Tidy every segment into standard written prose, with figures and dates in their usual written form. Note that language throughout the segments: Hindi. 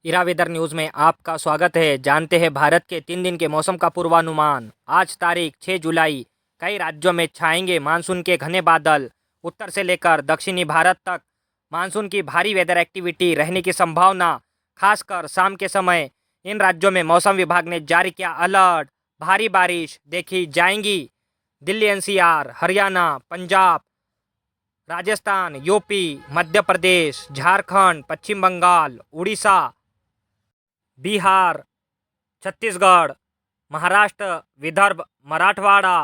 इरा वेदर न्यूज़ में आपका स्वागत है। जानते हैं भारत के 3 दिन के मौसम का पूर्वानुमान। आज तारीख 6 जुलाई। कई राज्यों में छाएंगे मानसून के घने बादल। उत्तर से लेकर दक्षिणी भारत तक मानसून की भारी वेदर एक्टिविटी रहने की संभावना। खासकर शाम के समय इन राज्यों में मौसम विभाग ने जारी किया अलर्ट। भारी बारिश देखी जाएंगी। दिल्ली एनसीआर, हरियाणा, पंजाब, राजस्थान, यूपी, मध्य प्रदेश, झारखंड, पश्चिम बंगाल, उड़ीसा, बिहार, छत्तीसगढ़, महाराष्ट्र, विदर्भ, मराठवाड़ा,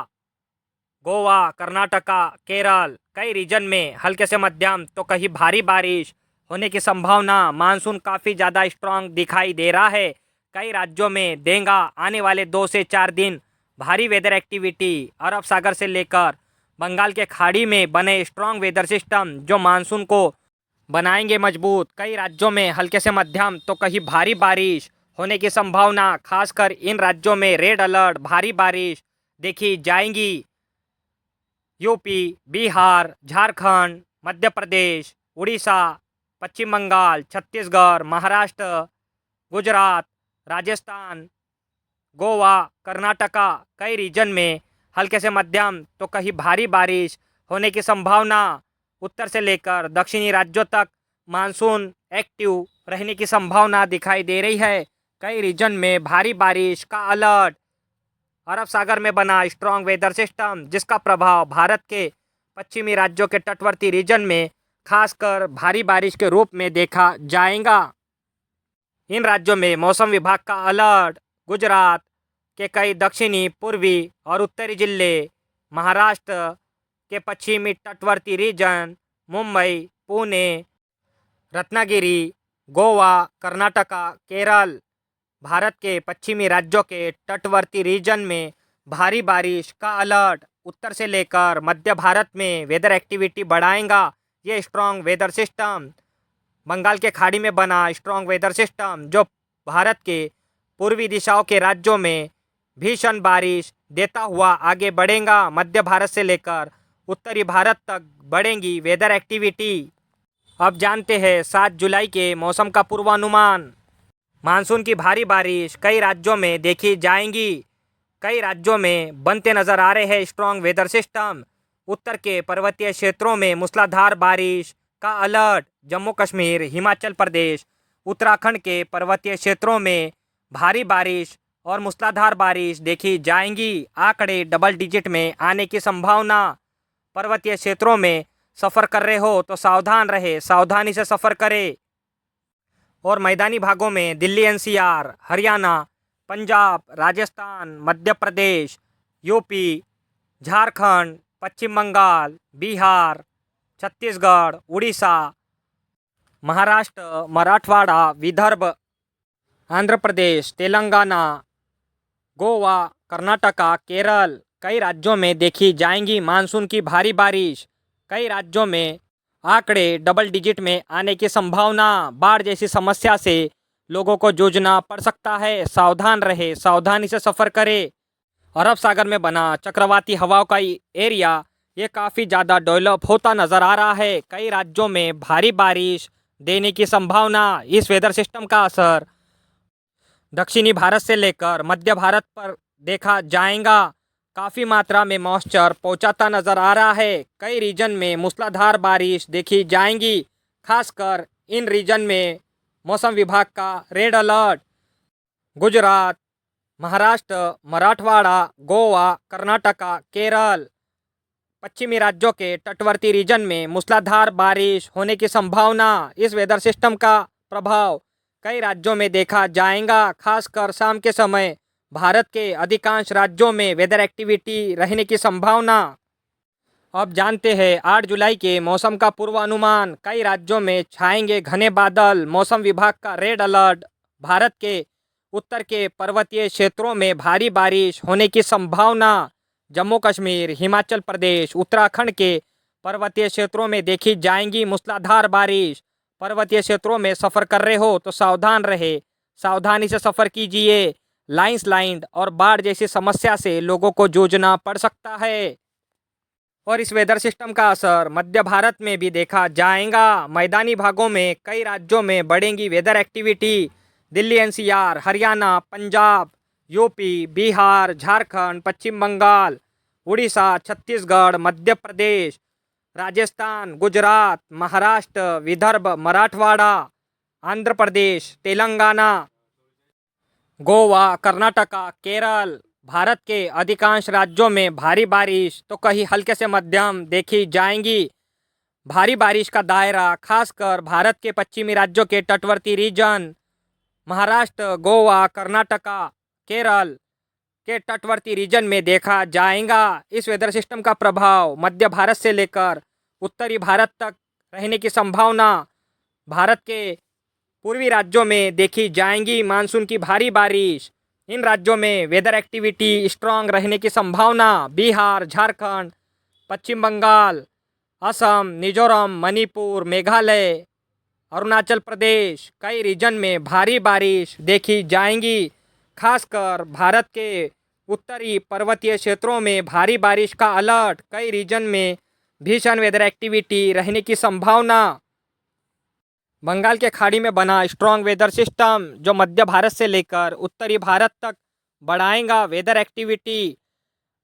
गोवा, कर्नाटका, केरल कई रीजन में हल्के से मध्यम तो कहीं भारी बारिश होने की संभावना। मानसून काफ़ी ज़्यादा स्ट्रांग दिखाई दे रहा है। कई राज्यों में देगा आने वाले 2 से 4 दिन भारी वेदर एक्टिविटी। अरब सागर से लेकर बंगाल के खाड़ी में बने स्ट्रांग वेदर सिस्टम जो मानसून को बनाएंगे मजबूत। कई राज्यों में हल्के से मध्यम तो कहीं भारी बारिश होने की संभावना। खासकर इन राज्यों में रेड अलर्ट भारी बारिश देखी जाएंगी। यूपी, बिहार, झारखंड, मध्य प्रदेश, उड़ीसा, पश्चिम बंगाल, छत्तीसगढ़, महाराष्ट्र, गुजरात, राजस्थान, गोवा, कर्नाटका कई रीजन में हल्के से मध्यम तो कहीं भारी बारिश होने की संभावना। उत्तर से लेकर दक्षिणी राज्यों तक मानसून एक्टिव रहने की संभावना दिखाई दे रही है। कई रीजन में भारी बारिश का अलर्ट। अरब सागर में बना स्ट्रांग वेदर सिस्टम जिसका प्रभाव भारत के पश्चिमी राज्यों के तटवर्ती रीजन में खासकर भारी बारिश के रूप में देखा जाएगा। इन राज्यों में मौसम विभाग का अलर्ट। गुजरात के कई दक्षिणी, पूर्वी और उत्तरी जिले, महाराष्ट्र के पश्चिमी तटवर्ती रीजन, मुंबई, पुणे, रत्नागिरी, गोवा, कर्नाटका, केरल, भारत के पश्चिमी राज्यों के तटवर्ती रीजन में भारी बारिश का अलर्ट। उत्तर से लेकर मध्य भारत में वेदर एक्टिविटी बढ़ाएगा। ये स्ट्रांग वेदर सिस्टम बंगाल के खाड़ी में बना स्ट्रांग वेदर सिस्टम जो भारत के पूर्वी दिशाओं के राज्यों में भीषण बारिश देता हुआ आगे बढ़ेगा। मध्य भारत से लेकर उत्तरी भारत तक बढ़ेंगी वेदर एक्टिविटी। अब जानते हैं 7 जुलाई के मौसम का पूर्वानुमान। मानसून की भारी बारिश कई राज्यों में देखी जाएंगी। कई राज्यों में बनते नजर आ रहे हैं स्ट्रांग वेदर सिस्टम। उत्तर के पर्वतीय क्षेत्रों में मूसलाधार बारिश का अलर्ट। जम्मू कश्मीर, हिमाचल प्रदेश, उत्तराखंड के पर्वतीय क्षेत्रों में भारी बारिश और मूसलाधार बारिश देखी जाएंगी। आंकड़े डबल डिजिट में आने की संभावना। पर्वतीय क्षेत्रों में सफ़र कर रहे हो तो सावधान रहे, सावधानी से सफ़र करें। और मैदानी भागों में दिल्ली एनसीआर, हरियाणा, पंजाब, राजस्थान, मध्य प्रदेश, यूपी, झारखंड, पश्चिम बंगाल, बिहार, छत्तीसगढ़, उड़ीसा, महाराष्ट्र, मराठवाड़ा, विदर्भ, आंध्र प्रदेश, तेलंगाना, गोवा, कर्नाटका, केरल कई राज्यों में देखी जाएंगी मानसून की भारी बारिश। कई राज्यों में आंकड़े डबल डिजिट में आने की संभावना। बाढ़ जैसी समस्या से लोगों को जूझना पड़ सकता है, सावधान रहे, सावधानी से सफ़र करें। अरब सागर में बना चक्रवाती हवाओं का एरिया ये काफ़ी ज़्यादा डेवलप होता नज़र आ रहा है। कई राज्यों में भारी बारिश देने की संभावना। इस वेदर सिस्टम का असर दक्षिणी भारत से लेकर मध्य भारत पर देखा जाएगा। काफ़ी मात्रा में मॉइस्चर पहुंचाता नज़र आ रहा है। कई रीजन में मूसलाधार बारिश देखी जाएंगी। खासकर इन रीजन में मौसम विभाग का रेड अलर्ट। गुजरात, महाराष्ट्र, मराठवाड़ा, गोवा, कर्नाटका, केरल पश्चिमी राज्यों के तटवर्ती रीजन में मूसलाधार बारिश होने की संभावना। इस वेदर सिस्टम का प्रभाव कई राज्यों में देखा जाएगा। खासकर शाम के समय भारत के अधिकांश राज्यों में वेदर एक्टिविटी रहने की संभावना। अब जानते हैं 8 जुलाई के मौसम का पूर्वानुमान। कई राज्यों में छाएंगे घने बादल। मौसम विभाग का रेड अलर्ट। भारत के उत्तर के पर्वतीय क्षेत्रों में भारी बारिश होने की संभावना। जम्मू कश्मीर, हिमाचल प्रदेश, उत्तराखंड के पर्वतीय क्षेत्रों में देखी जाएंगी मूसलाधार बारिश। पर्वतीय क्षेत्रों में सफ़र कर रहे हो तो सावधान रहे, सावधानी से सफ़र कीजिए। लैंडस्लाइड और बाढ़ जैसी समस्या से लोगों को जूझना पड़ सकता है। और इस वेदर सिस्टम का असर मध्य भारत में भी देखा जाएगा। मैदानी भागों में कई राज्यों में बढ़ेंगी weather activity. Delhi NCR, Haryana, Punjab, UP, Bihar, Jharkhand, Paschim Bengal, Orissa, Chhattisgarh, Madhya Pradesh, Rajasthan, Gujarat, Maharashtra, Vidarbha, Marathwada, Andhra Pradesh, Telangana, Goa, Karnataka, Kerala. Bharat के अधिकांश राज्यों में भारी बारिश तो कहीं हल्के से मध्यम देखी जाएंगी। भारी बारिश का दायरा खासकर भारत के पश्चिमी राज्यों के तटवर्ती रीजन, महाराष्ट्र, गोवा, कर्नाटका, केरल के तटवर्ती रीजन में देखा जाएगा। इस वेदर सिस्टम का प्रभाव मध्य भारत से लेकर उत्तरी भारत तक रहने की संभावना। भारत के पूर्वी राज्यों में देखी जाएंगी मानसून की भारी बारिश। इन राज्यों में वेदर एक्टिविटी स्ट्रांग रहने की संभावना। बिहार, झारखंड, पश्चिम बंगाल, असम, मिजोरम, मणिपुर, मेघालय, अरुणाचल प्रदेश कई रीजन में भारी बारिश देखी जाएंगी। खासकर भारत के उत्तरी पर्वतीय क्षेत्रों में भारी बारिश का अलर्ट। कई रीजन में भीषण वेदर एक्टिविटी रहने की संभावना। बंगाल के खाड़ी में बना स्ट्रॉन्ग वेदर सिस्टम जो मध्य भारत से लेकर उत्तरी भारत तक बढ़ाएगा वेदर एक्टिविटी।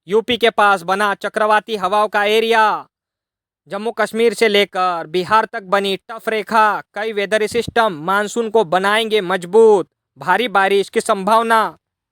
यूपी के पास बना चक्रवाती हवाओं का एरिया, जम्मू कश्मीर से लेकर बिहार तक बनी टफ रेखा। कई वेदर सिस्टम मानसून को बनाएंगे मजबूत। भारी बारिश की संभावना।